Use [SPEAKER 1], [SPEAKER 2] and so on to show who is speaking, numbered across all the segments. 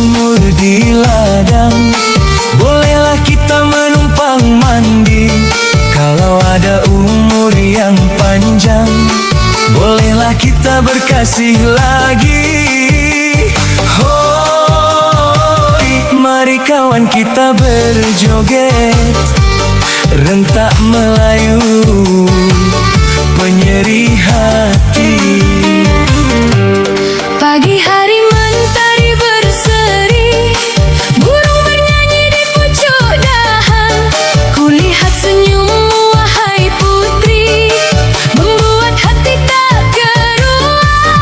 [SPEAKER 1] berjemur di ladang, bolehlah kita menumpang mandi. Kalau ada umur yang panjang, bolehlah kita berkasih lagi. Hoi, mari kawan kita berjoget, rentak Melayu, penyeri hati.
[SPEAKER 2] Pagi hari mentari berseri, burung bernyanyi di pucuk dahan. Kulihat senyummu wahai putri, membuat hati tak keruan.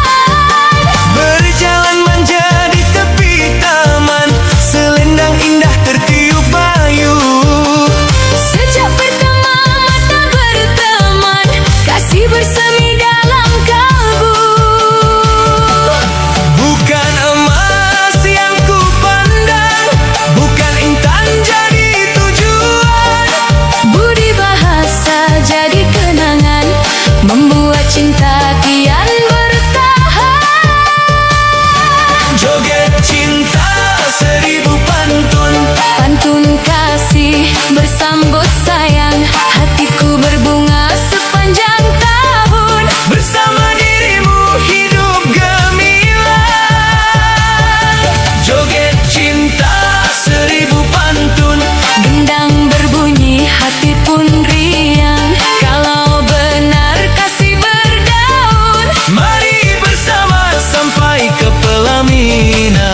[SPEAKER 1] Berjalan manja di tepi taman, selendang indah tertiup bayu.
[SPEAKER 2] Sejak pertama mata berteman, kasih bersemi dalam kalbu.
[SPEAKER 1] Bukan emas yang ku pandang, bukan intan jadi tujuan.
[SPEAKER 2] Budi bahasa jadi kenangan, membuat cinta kian bertahan.
[SPEAKER 1] Joget cinta seribu pantun,
[SPEAKER 2] Pantun kasih bersambut sayang, hatiku berbunga sepanjang tahun.
[SPEAKER 1] bersama dirimu hidup gemilang. Joget cinta seribu pantun,
[SPEAKER 2] Gendang berbunyi, hati pun riang. Kalau benar kasih berdaun,
[SPEAKER 1] mari bersama sampai ke pelaminan.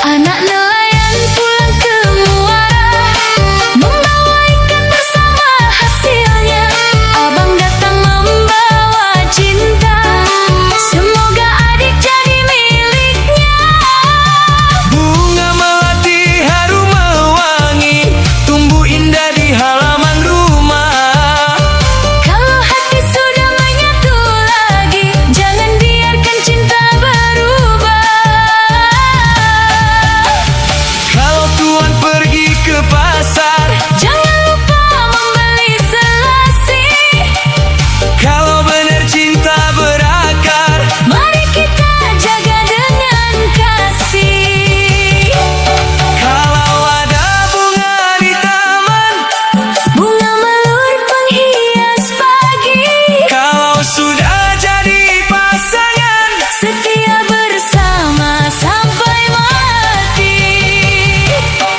[SPEAKER 2] anak nelayan pulang ke muara, membawa ikan bersama hasilnya. Abang datang membawa cinta, semoga adik jadi miliknya.
[SPEAKER 1] Bunga melati harum mewangi, tumbuh indah di halaman rumah.
[SPEAKER 2] Kalau hati sudah menyatu lagi, jangan biarkan cinta berubah.
[SPEAKER 1] Kalau tuan pergi ke pasar,
[SPEAKER 2] Jangan lupa membeli selasih.
[SPEAKER 1] kalau benar cinta berakar,
[SPEAKER 2] Mari kita jaga dengan kasih.
[SPEAKER 1] kalau ada bunga di taman,
[SPEAKER 2] Bunga melur penghias pagi,
[SPEAKER 1] kalau sudah jadi pasangan,
[SPEAKER 2] setia bersama sampai mati.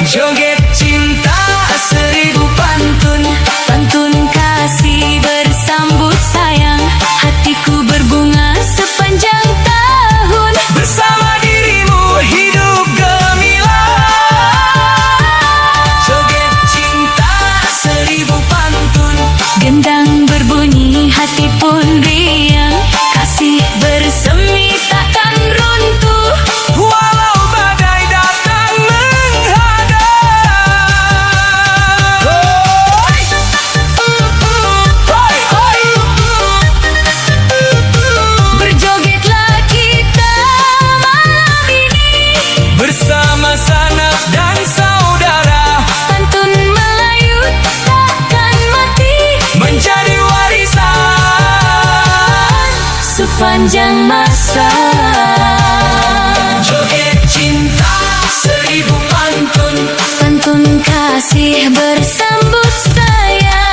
[SPEAKER 1] joget cinta seribu pantun,
[SPEAKER 2] Pantun kasih bersambut sayang, hatiku berbunga sepanjang tahun.
[SPEAKER 1] bersama dirimu hidup gemilang. Joget cinta seribu pantun,
[SPEAKER 2] Gendang berbunyi, hati pun riang. Kasih bersemi takkan runtuh,
[SPEAKER 1] walau badai datang menghadang.
[SPEAKER 2] berjogetlah kita malam ini.
[SPEAKER 1] Bersama sanak dan saudara,
[SPEAKER 2] Pantun Melayu takkan mati,
[SPEAKER 1] menjadi warisan
[SPEAKER 2] sepanjang masa.
[SPEAKER 1] joget cinta seribu pantun,
[SPEAKER 2] Pantun kasih bersambut sayang.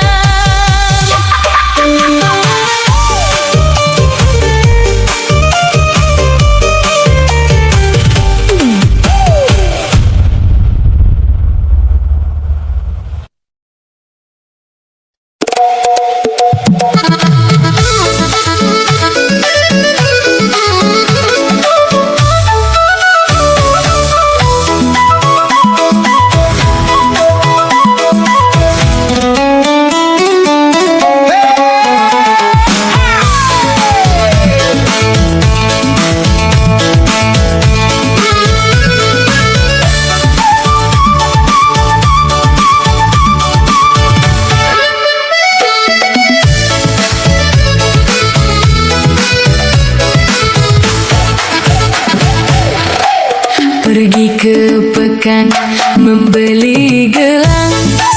[SPEAKER 2] pekan, membeli gelang,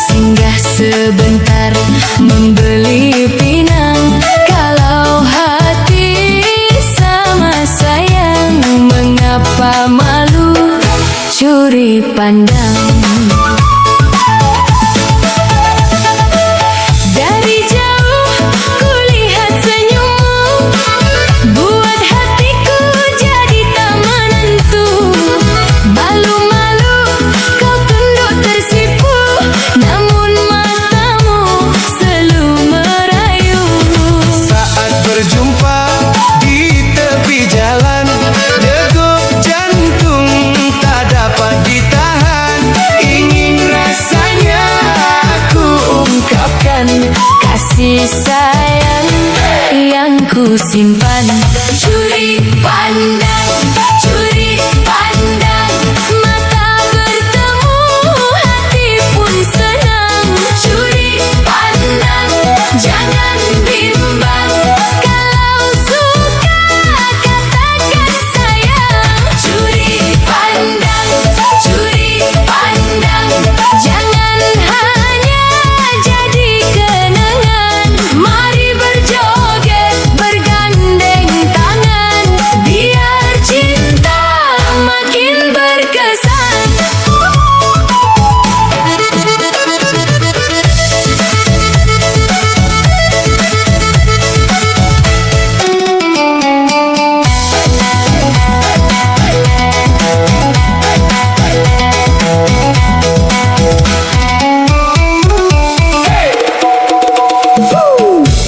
[SPEAKER 2] singgah sebentar, membeli pinang. Kalau hati sama sayang, mengapa malu curi pandang? Dari jauh kulihat senyummu, buat hatiku jadi tak menentu. Malu-malu kau tunduk tersipu, namun matamu selalu merayu.
[SPEAKER 1] Saat berjumpa di tepi jalan, degup jantung tak dapat ditahan. Ingin rasanya aku
[SPEAKER 2] Ungkapkan kasih sayang yang ku simpan. Curi pandang, curi pandang, mata bertemu, hati pun senang. Curi pandang, jangan bimbang, kalau suka katakan sayang. Curi pandang, jangan hanya jadi kenangan. Mari berjoget bergandeng tangan, biar cinta makin berkesan.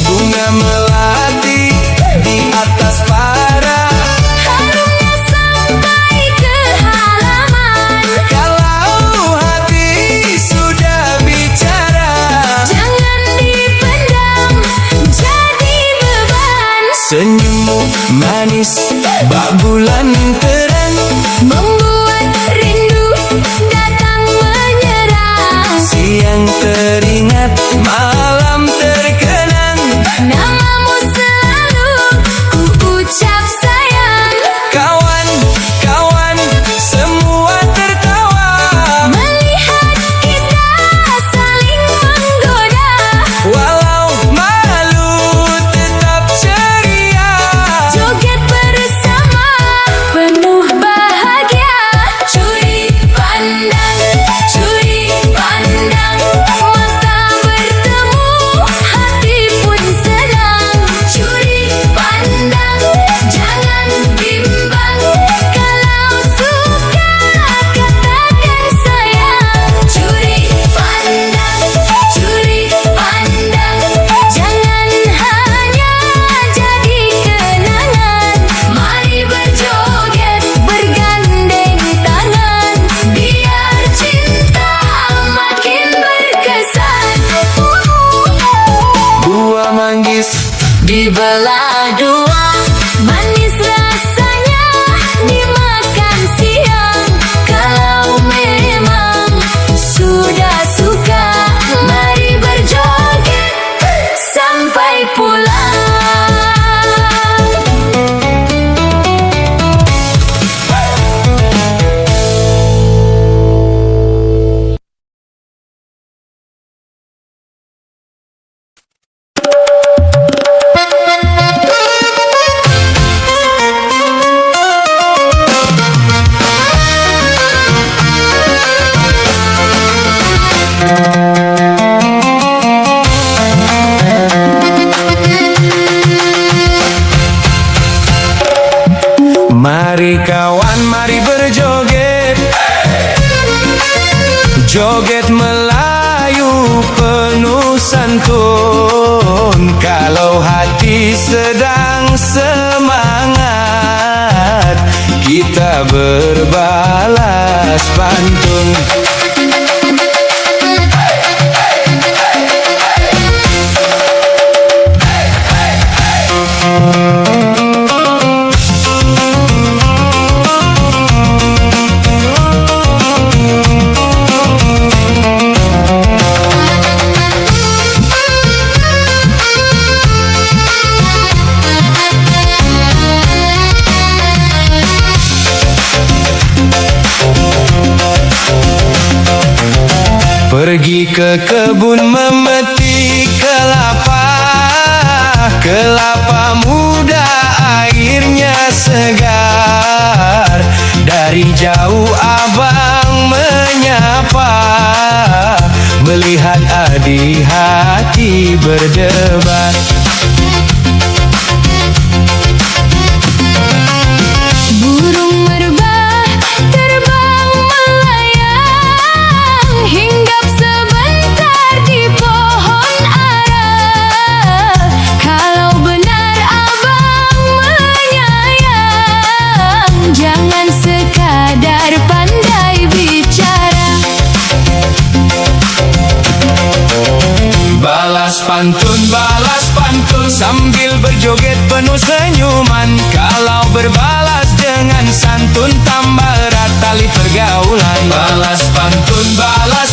[SPEAKER 1] bunga melati di atas para.
[SPEAKER 2] Harumnya sampai ke halaman,
[SPEAKER 1] Kalau hati sudah bicara,
[SPEAKER 2] jangan dipendam jadi beban.
[SPEAKER 1] senyummu manis bak bulan terang.
[SPEAKER 2] Membuat rindu datang menyerang.
[SPEAKER 1] Siang teringat, malam terkenang.
[SPEAKER 2] Namamu selalu ku ucap sayang.
[SPEAKER 1] Kawan, kawan, semua tertawa.
[SPEAKER 2] Melihat kita saling menggoda,
[SPEAKER 1] Walau malu tetap ceria.
[SPEAKER 2] joget bersama penuh bahagia. Curi pandang, mata bertemu, hati pun senang. Curi pandang, jangan bimbang, kalau suka katakan sayang. Curi pandang, jangan hanya jadi kenangan. Mari berjoget bergandeng tangan, biar cinta makin berkesan.
[SPEAKER 1] Buah manggis
[SPEAKER 2] Dibelah dua, manis rasanya dimakan siang. Kalau memang sudah suka, mari berjoget sampai pulang.
[SPEAKER 1] Mari kawan, mari berjoget. Joget Melayu penuh santun. Kalau hati sedang semangat, kita berbalas pantun. Pergi ke kebun memetik kelapa, kelapa muda airnya segar. Dari jauh abang menyapa, melihat adik hati berdebar.
[SPEAKER 2] Burung merbah terbang melayang, hinggap sebentar di pohon ara. Kalau benar abang menyayang, jangan sekadar pandai bicara.
[SPEAKER 1] Balas pantun sambil berjoget penuh senyuman. Kalau berbalas dengan santun, tambah erat tali pergaulan. Balas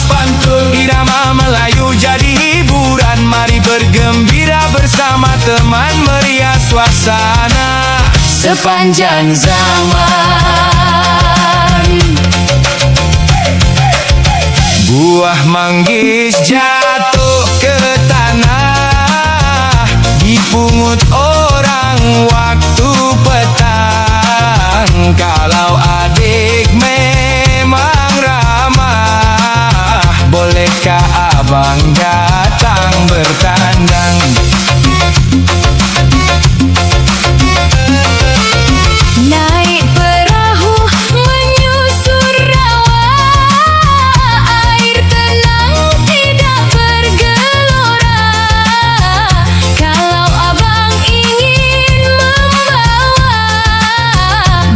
[SPEAKER 1] pantun, irama Melayu jadi hiburan. Mari bergembira bersama teman, meriah suasana sepanjang zaman. Buah manggis jatuh ke tanah, dipungut orang waktu petang. Kalau adik memang ramah, bolehkah abang datang bertandang?
[SPEAKER 2] Naik perahu menyusur rawa, air tenang tidak bergelora. Kalau abang ingin membawa,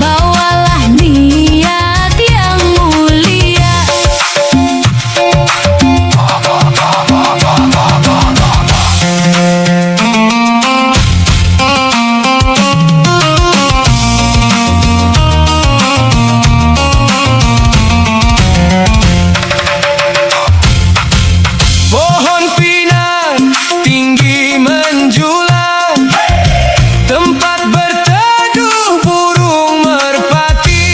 [SPEAKER 2] bawalah niat yang mulia.
[SPEAKER 1] Pohon pinang tinggi menjulang, tempat berteduh burung merpati.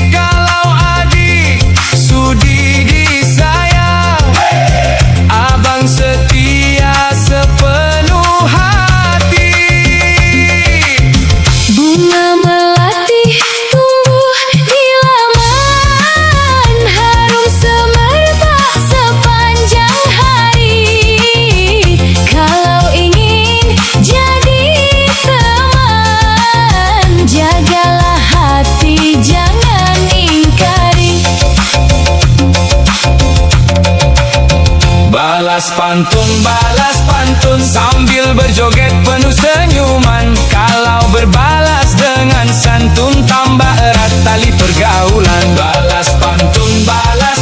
[SPEAKER 1] Kalau adik sudi disayang, abang setia sepenuh hati.
[SPEAKER 2] Bunga melati tumbuh di laman, harum semerbak sepanjang hari. Kalau ingin jadi teman, jagalah hati, jangan ingkari.
[SPEAKER 1] Balas pantun sambil berjoget penuh senyuman. Kalau berbalas dengan santun, tambah erat tali pergaulan. Balas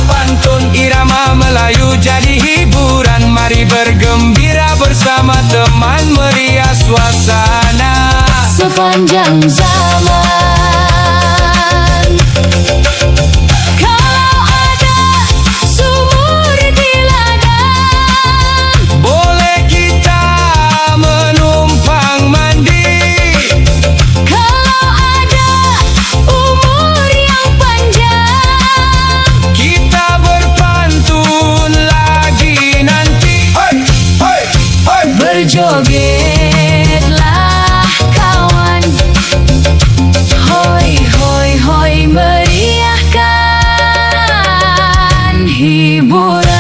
[SPEAKER 1] pantun, irama Melayu jadi hiburan. Mari bergembira bersama teman, meriah suasana
[SPEAKER 2] Sepanjang zaman. Kalau ada sumur di ladang,
[SPEAKER 1] boleh kita menumpang mandi.
[SPEAKER 2] kalau ada umur yang panjang,
[SPEAKER 1] Kita berpantun lagi nanti.
[SPEAKER 2] berjogetlah kawan. Hoi hoi hoi, meriahkan hiburan.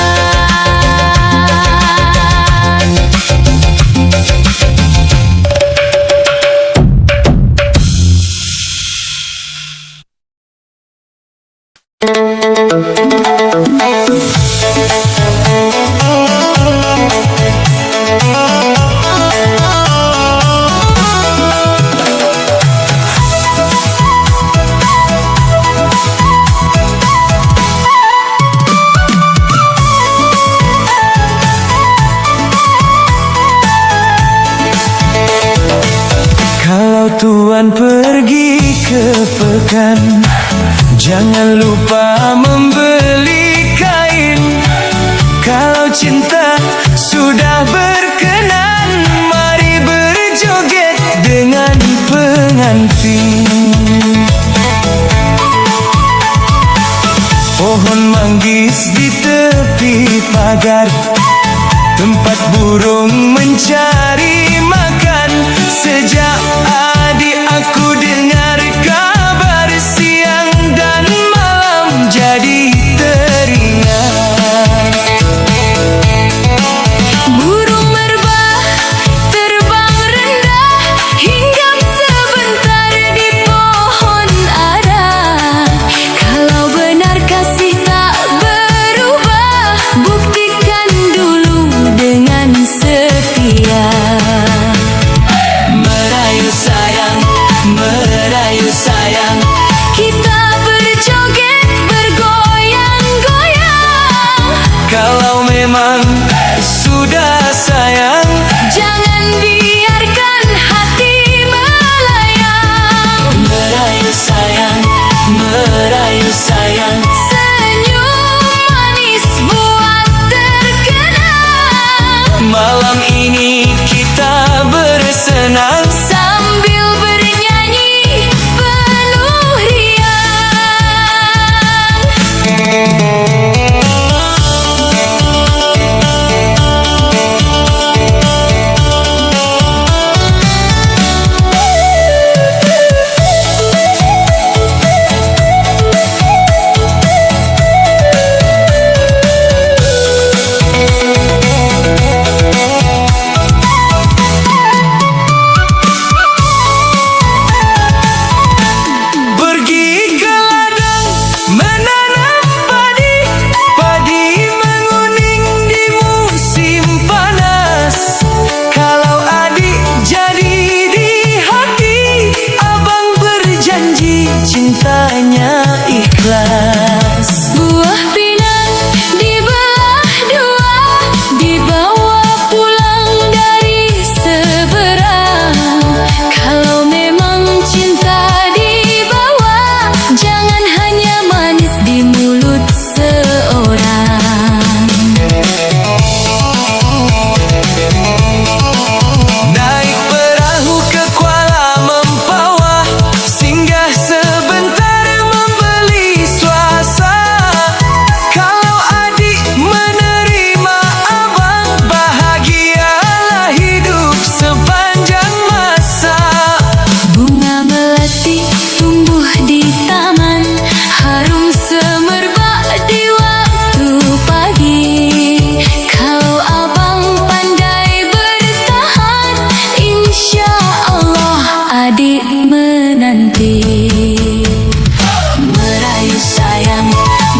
[SPEAKER 1] Kalau tuan pergi ke pekan, jangan lupa membeli kain. Kalau cinta sudah berkenan, mari berjoget dengan pengantin. Pohon manggis di tepi pagar, tempat burung mencari makan. Sejak adik aku dengar kabar, siang dan malam jadi teringat.
[SPEAKER 2] Burung merbah terbang rendah, hinggap sebentar di pohon ara. Kalau benar kasih tak berubah, buktikan dulu dengan setia.
[SPEAKER 1] Merayu sayang, merayu sayang,
[SPEAKER 2] Kita berjoget bergoyang-goyang.
[SPEAKER 1] kalau memang sudah sayang,
[SPEAKER 2] Jangan biarkan hati melayang.
[SPEAKER 1] merayu sayang, merayu sayang.
[SPEAKER 2] Senyum manis buat terkenang.
[SPEAKER 1] Malam ini kita bersenang,
[SPEAKER 2] Sambil bernyanyi penuh riang.
[SPEAKER 1] pergi ke ladang menanam padi. Padi menguning di musim panas. Kalau adik jadi di hati, abang berjanji cintanya ikhlas.
[SPEAKER 2] Buah pinang dibelah dua, dibawa pulang dari seberang. Kalau memang cinta dibawa, jangan hanya manis di mulut seorang.
[SPEAKER 1] Naik perahu ke Kuala Mempawah, singgah sebentar membeli swasta. Kalau adik menerima abang, bahagialah hidup sepanjang masa.
[SPEAKER 2] Bunga melati tumbuh di taman, harum semerbak di waktu pagi. Kalau abang pandai bertahan, insya Allah adik menanti. Merayu sayang,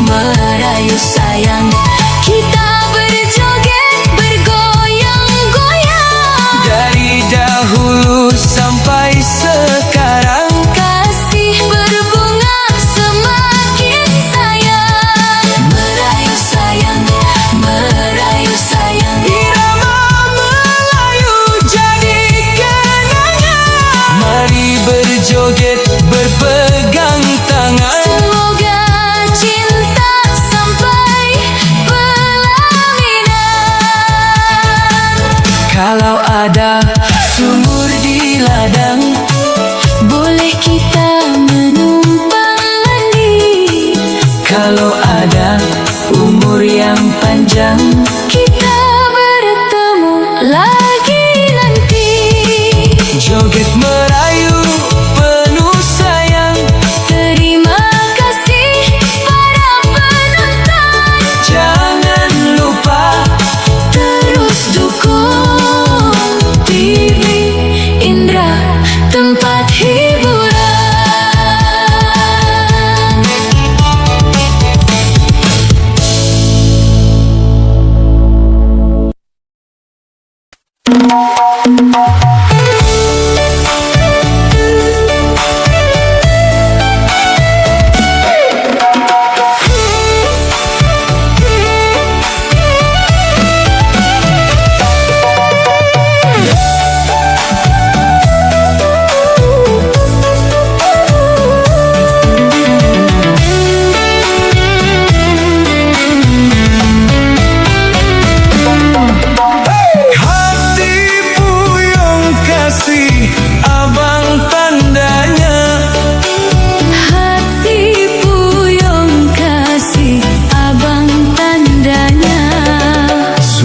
[SPEAKER 2] merayu sayang, kita berjoget bergoyang-goyang.
[SPEAKER 1] Dari dahulu sampai sekarang,
[SPEAKER 2] Kasih berbunga semakin sayang. Merayu sayang, merayu sayang,
[SPEAKER 1] irama Melayu jadi kenangan. Mari berjoget berpegang tangan.
[SPEAKER 2] semoga cinta sampai pelaminan.
[SPEAKER 1] Kalau ada sumur di ladang,
[SPEAKER 2] Boleh kita menumpang mandi.
[SPEAKER 1] kalau ada umur yang panjang,
[SPEAKER 2] Kita bertemu lagi nanti.
[SPEAKER 1] joget merayu penuh sayang.
[SPEAKER 2] Terima kasih para penonton.
[SPEAKER 1] Jangan lupa
[SPEAKER 2] Terus dukung TV Indra, tempat hiburan.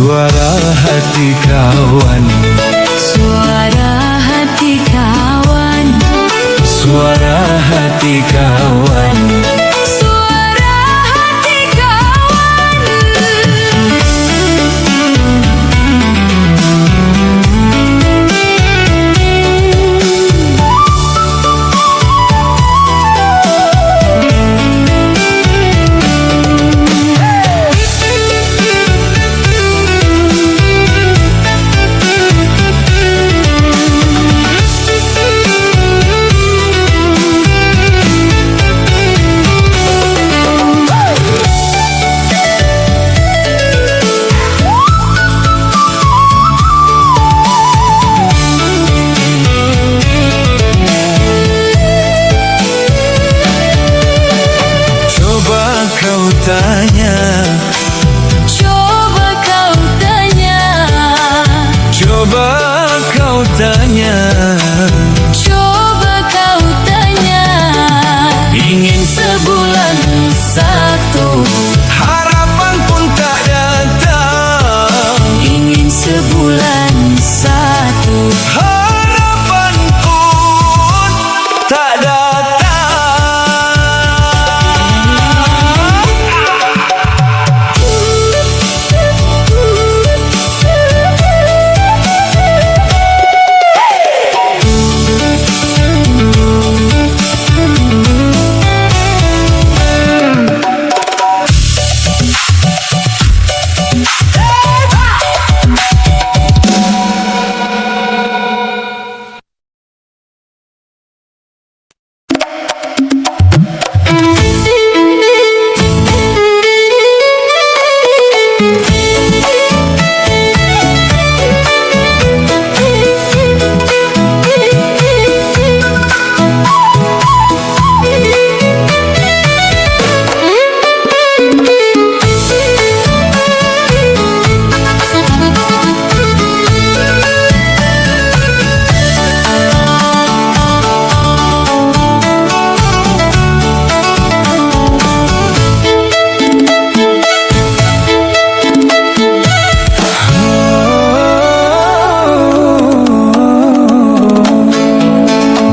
[SPEAKER 1] Suara hati kawan,
[SPEAKER 2] Suara hati kawan,
[SPEAKER 1] suara hati kawan.
[SPEAKER 2] suara hati kawan.
[SPEAKER 1] Coba kau tanya,
[SPEAKER 2] Coba kau tanya,
[SPEAKER 1] coba kau tanya,
[SPEAKER 2] coba kau tanya.
[SPEAKER 1] ingin
[SPEAKER 2] Sebulan satu,
[SPEAKER 1] harapan pun tak datang.
[SPEAKER 2] ingin sebulan satu.
[SPEAKER 1] Harapan pun tak datang.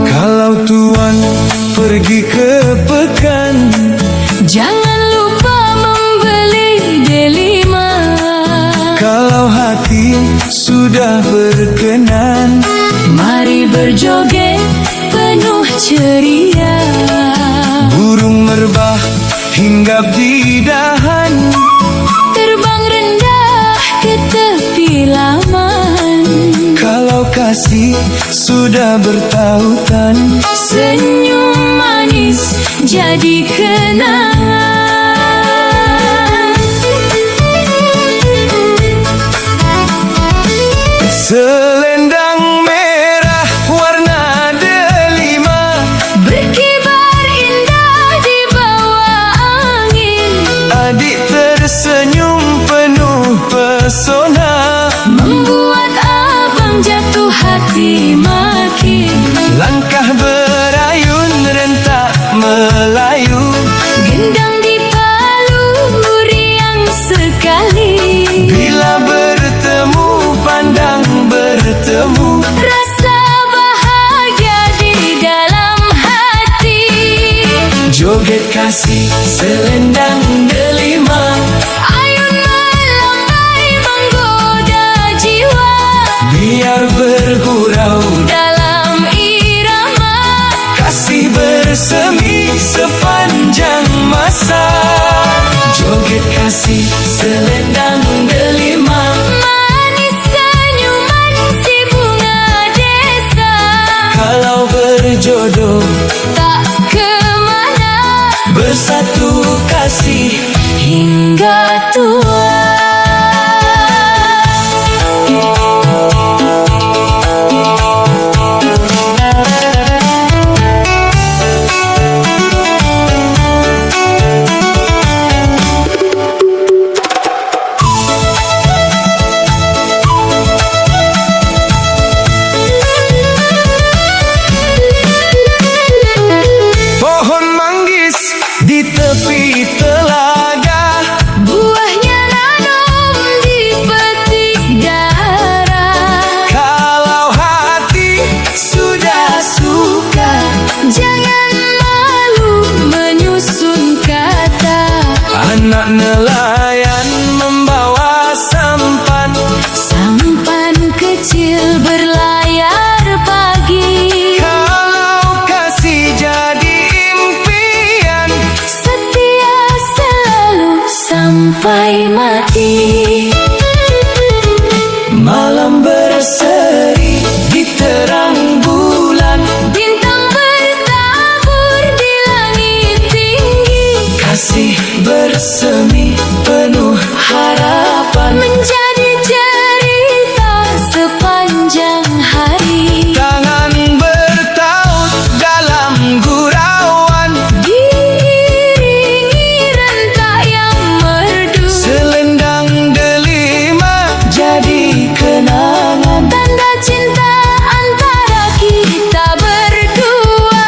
[SPEAKER 1] Kalau tuan pergi ke pekan,
[SPEAKER 2] Jangan lupa membeli delima.
[SPEAKER 1] kalau hati sudah berkenan,
[SPEAKER 2] Mari berjoget penuh ceria.
[SPEAKER 1] burung merbah hinggap di dahan.
[SPEAKER 2] Terbang rendah ke tepi laman.
[SPEAKER 1] Kalau kasih sudah bertautan,
[SPEAKER 2] Senyum manis jadi kenangan.
[SPEAKER 1] selendang merah warna delima,
[SPEAKER 2] Berkibar indah di bawah angin.
[SPEAKER 1] adik tersenyum penuh pesona.
[SPEAKER 2] Membuat abang jatuh hati makin.
[SPEAKER 1] Langkah berayun rentak Melayu,
[SPEAKER 2] Gendang di palu riang sekali.
[SPEAKER 1] bila bertemu pandang bertemu.
[SPEAKER 2] Rasa bahagia di dalam hati.
[SPEAKER 1] Joget kasih selendang delima,
[SPEAKER 2] Ayun melambai menggoda jiwa.
[SPEAKER 1] biar bergurau
[SPEAKER 2] Dalam irama
[SPEAKER 1] kasih bersemi sepanjang masa. Joget kasih selendang delima,
[SPEAKER 2] manis senyuman si bunga desa.
[SPEAKER 1] kalau berjodoh
[SPEAKER 2] Tak kemana
[SPEAKER 1] bersatu kasih.
[SPEAKER 2] hingga tua.
[SPEAKER 1] Pohon manggis di tepi telaga,
[SPEAKER 2] Buahnya
[SPEAKER 1] Anak nelayan membawa sampan,
[SPEAKER 2] Sampan kecil berlayar pagi.
[SPEAKER 1] kalau kasih jadi impian,
[SPEAKER 2] Setia selalu sampai mati.
[SPEAKER 1] malam berseri di terang bulan,
[SPEAKER 2] Bintang bertabur di langit tinggi.
[SPEAKER 1] kasih bersemi penuh harapan.
[SPEAKER 2] Menjadi cerita sepanjang hari.
[SPEAKER 1] Tangan bertaut dalam gurauan,
[SPEAKER 2] Diiringi rentak yang merdu.
[SPEAKER 1] selendang delima jadi kenangan.
[SPEAKER 2] Tanda cinta antara kita berdua.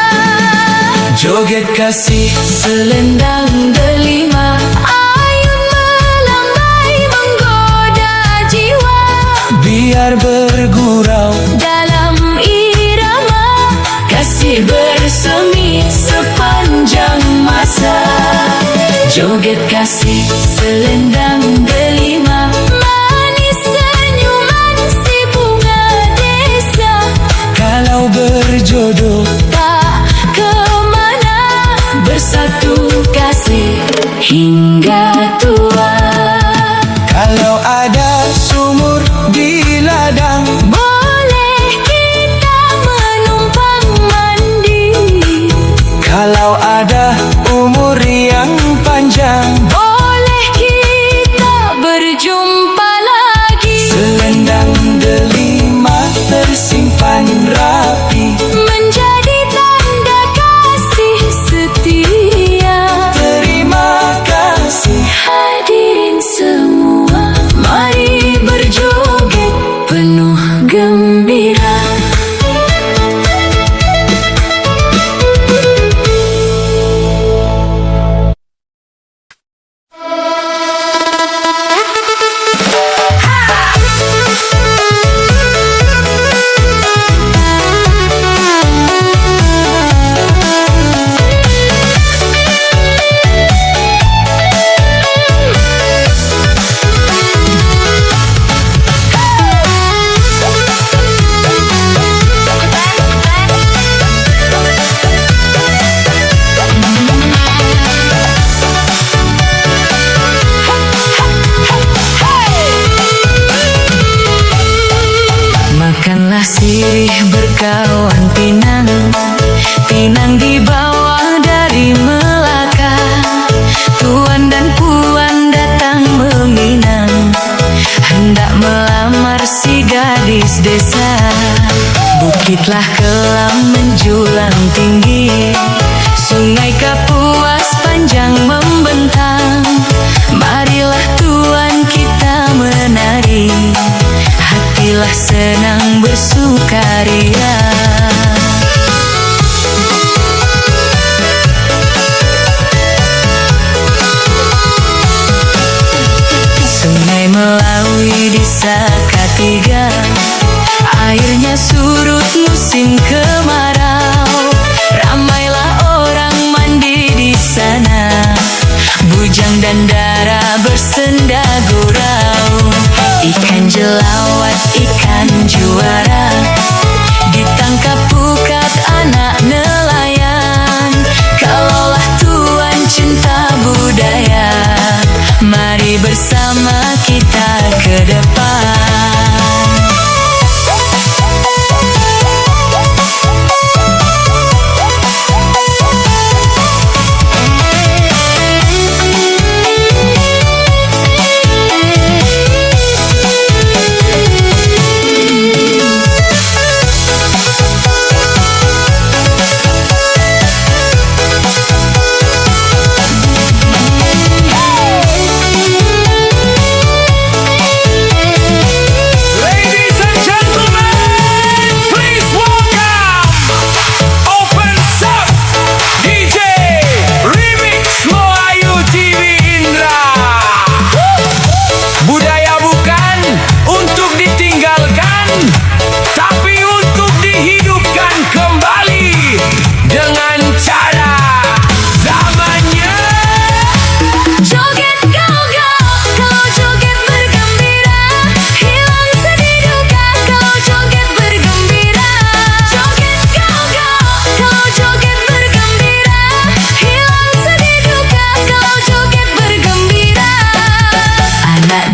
[SPEAKER 1] Joget kasih
[SPEAKER 2] Selendang delima, ayun melambai menggoda jiwa.
[SPEAKER 1] biar bergurau,
[SPEAKER 2] Dalam irama kasih bersemi sepanjang masa. Joget kasih selendang delima, manis senyuman si bunga desa.
[SPEAKER 1] kalau berjodoh
[SPEAKER 2] Tak kemana, bersatu kasih hingga tua.
[SPEAKER 1] kalau ada sumur di ladang,
[SPEAKER 2] Boleh kita menumpang mandi.
[SPEAKER 1] kalau ada umur yang panjang,
[SPEAKER 2] Boleh kita berjumpa lagi.
[SPEAKER 1] selendang delima tersimpan rapi.
[SPEAKER 2] Menjadi tanda kasih setia.
[SPEAKER 1] Terima kasih.
[SPEAKER 2] Hadirin semua, mari berjoget penuh gembira. Makanlah sirih berkawan pinang, pinang dibawa dari Melaka. Tuan dan puan datang meminang, hendak melamar si gadis desa. Bukitlah kelam menjulang tinggi, sungai Kapuas panjang membentang. Marilah tuan kita menari, hatilah senang bersukaria. Sungai Melawi di Sakatiga, airnya surut musim kemarau. Ramailah orang mandi di sana, bujang dan dara bersenda gurau. Ikan jelawat, ikan juara, ditangkap pukat anak nelayan. Kalaulah tuan cinta budaya, mari bersama kita ke depan.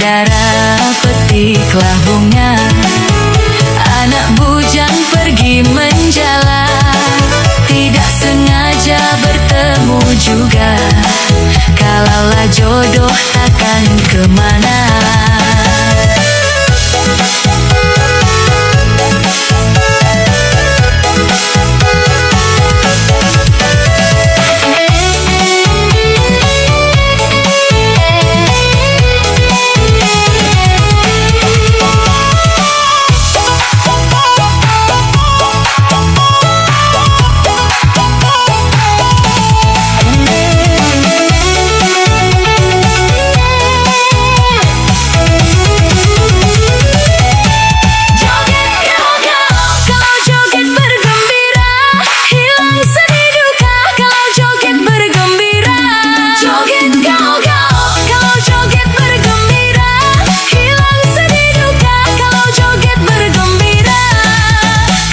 [SPEAKER 2] darah petiklah bunga. Anak bujang pergi menjalan, tidak sengaja bertemu juga. Kalaulah jodoh takkan kemana.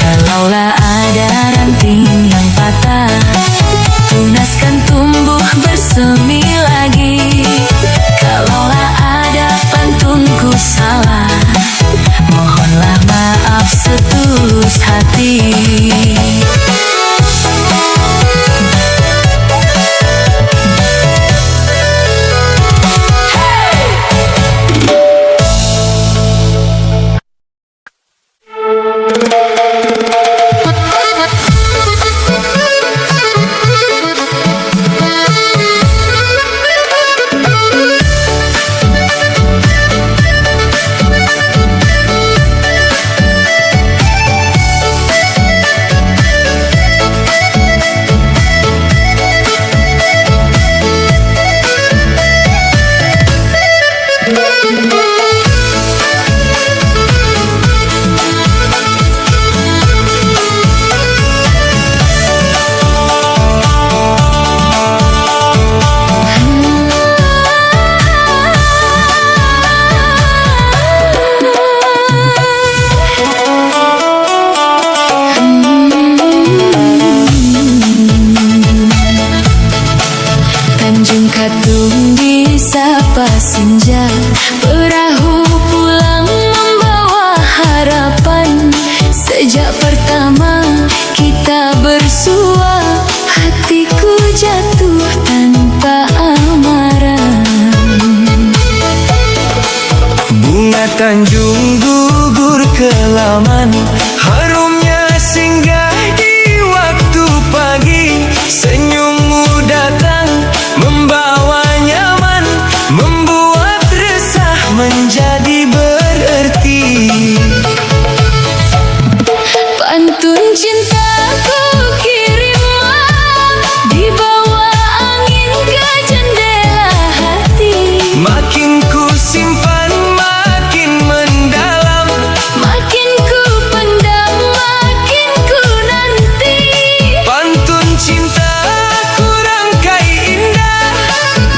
[SPEAKER 2] Kalaulah ada ranting yang patah, tunaskan tumbuh bersemi lagi. Kalaulah ada pantunku salah, mohonlah maaf setulus hati. Katung disapa senja, perahu pulang membawa harapan. Sejak pertama kita bersua, hatiku jatuh tanpa amaran.
[SPEAKER 1] Bunga Tanjung gugur ke laman, harumnya singgah di waktu pagi. Senyummu datang membawa nyaman, membuat resah menjadi bererti.
[SPEAKER 2] Pantun cintaku kirimlah, dibawa angin ke jendela hati.
[SPEAKER 1] Makin ku simpan makin mendalam,
[SPEAKER 2] Makin ku pendam makin ku nanti.
[SPEAKER 1] pantun cinta ku rangkai indah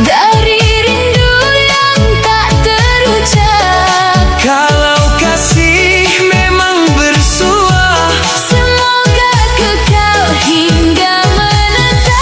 [SPEAKER 2] Dari rindu yang tak terucap.
[SPEAKER 1] Kalau kasih memang bersua,
[SPEAKER 2] Semoga kekal hingga menetap.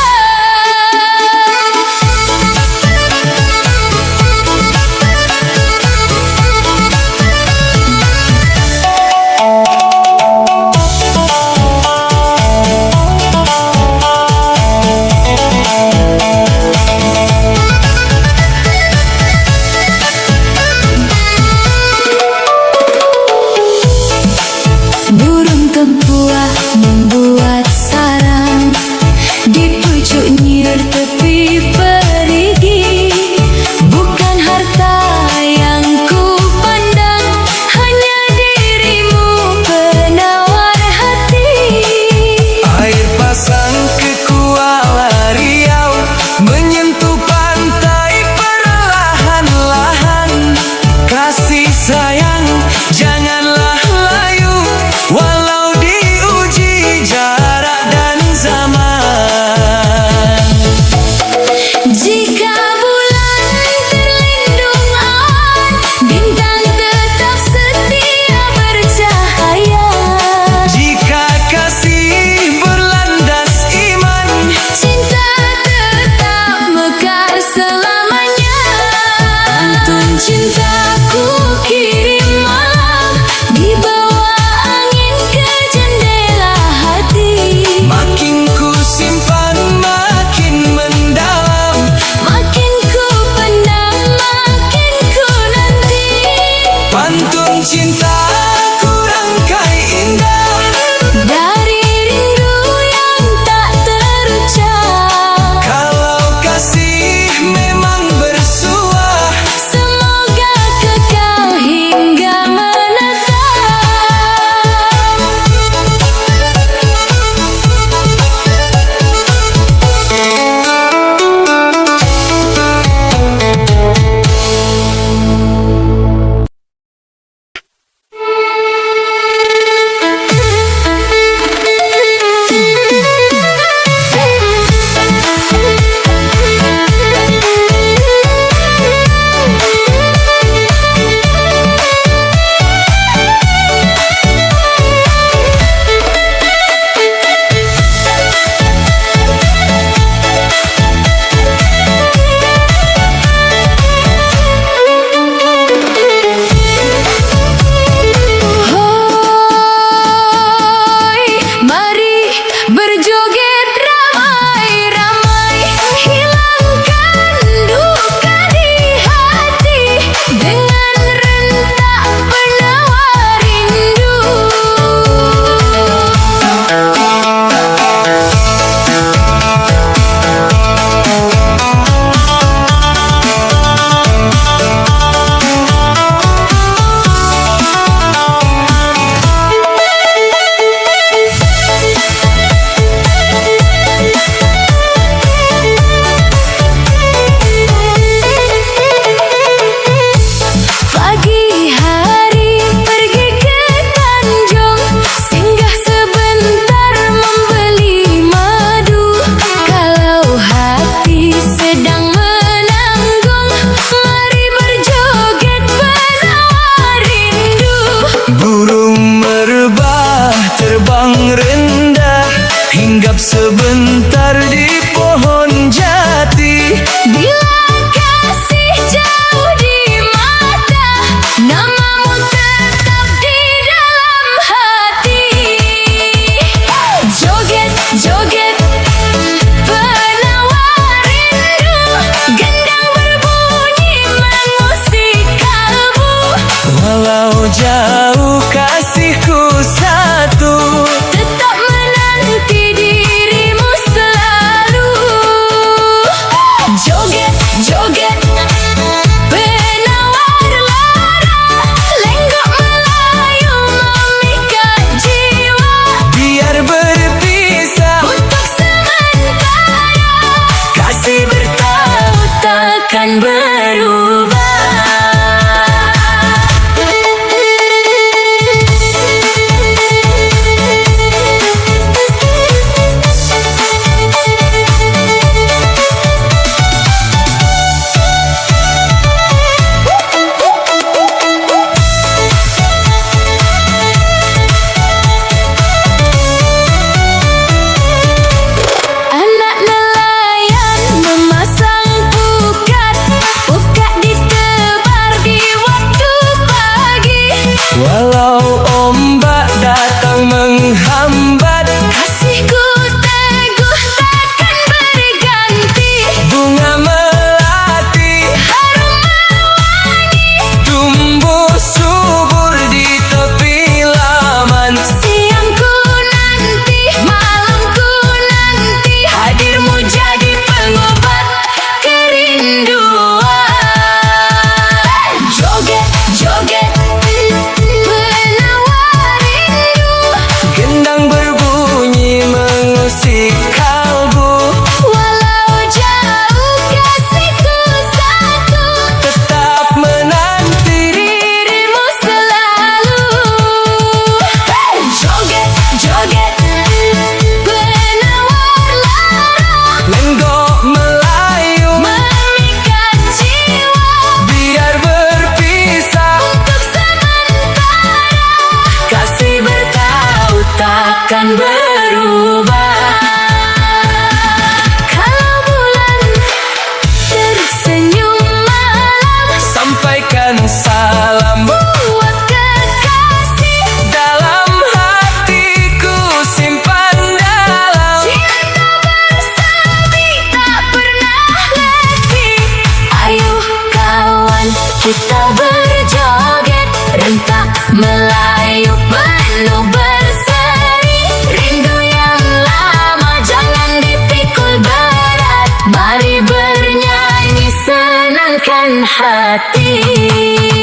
[SPEAKER 2] Kita berjoget rentak Melayu penuh berseri. Rindu yang lama jangan dipikul berat. Mari bernyanyi senangkan hati.